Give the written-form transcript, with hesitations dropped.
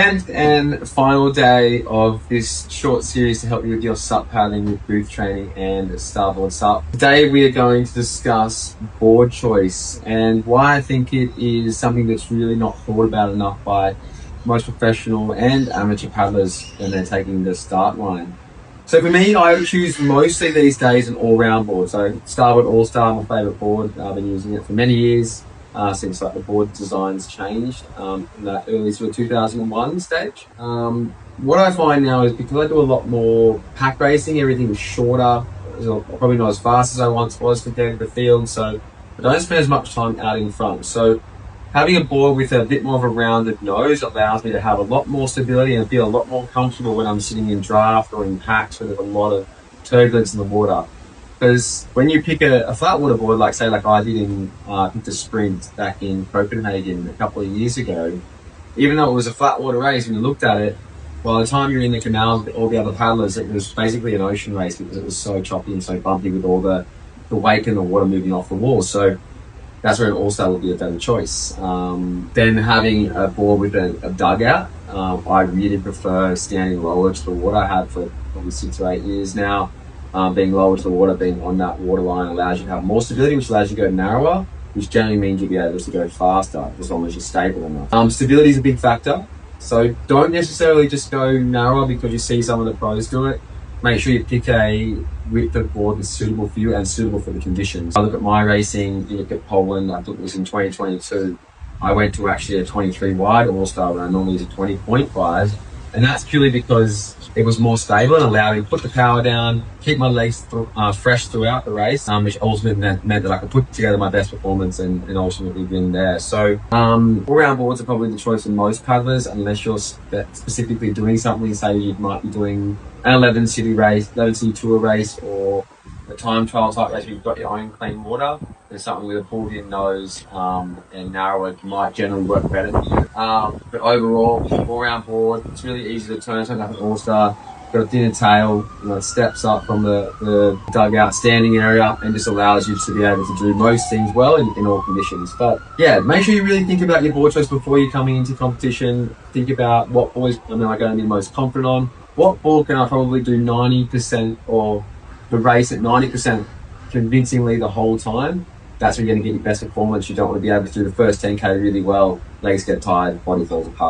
10th and final day of this short series to help you with your SUP paddling with booth training and Starboard SUP. Today we are going to discuss board choice and why I think it is something that's really not thought about enough by most professional and amateur paddlers when they're taking the start line. So for me, I choose mostly these days an all-round board. So Starboard All-Star, my favourite board. I've been using it for many years. Since like the board designs changed in that early sort of 2001 stage. What I find now is because I do a lot more pack racing, everything is shorter, probably not as fast as I once was compared to the field, so I don't spend as much time out in front. So having a board with a bit more of a rounded nose allows me to have a lot more stability and feel a lot more comfortable when I'm sitting in draft or in packs where there's a lot of turbulence in the water. Because when you pick a flat water board, like I did in the sprint back in Copenhagen a couple of years ago, even though it was a flat water race, when you looked at it, by the time you're in the canal with all the other paddlers, it was basically an ocean race because it was so choppy and so bumpy with all the wake and the water moving off the wall. So that's where an all-star would be a better choice. Then having a board with a dugout, I really prefer standing lower to the water. I have for probably 6 or 8 years now. Being lower to the water, being on that water line allows you to have more stability, which allows you to go narrower, which generally means you'll be able to go faster as long as you're stable enough. Stability is a big factor, so don't necessarily just go narrower because you see some of the pros do it. Make sure you pick a width of board that's suitable for you and suitable for the conditions. I look at my racing, you look at Poland, I think it was in 2022, I went to actually a 23 wide all-star when I normally use a 20.5, and that's purely because it was more stable and allowed me to put the power down, keep my legs fresh throughout the race, which ultimately meant that I could put together my best performance and ultimately win there. So all-round boards are probably the choice for most paddlers unless you're specifically doing something. Say you might be doing an 11 city tour race or a time trial type race where you've got your own clean water. There's something with a pulled-in nose and narrower might generally work better for you. But overall, all-round board, it's really easy to turn something like an all-star. Got a thinner tail, it steps up from the dugout standing area and just allows you to be able to do most things well in all conditions. But yeah, make sure you really think about your board choice before you're coming into competition. Think about what boards am I going to be most confident on. What board can I probably do 90% or the race at 90% convincingly the whole time? That's when you're going to get your best performance. You don't want to be able to do the first 10K really well, legs get tired, body falls apart.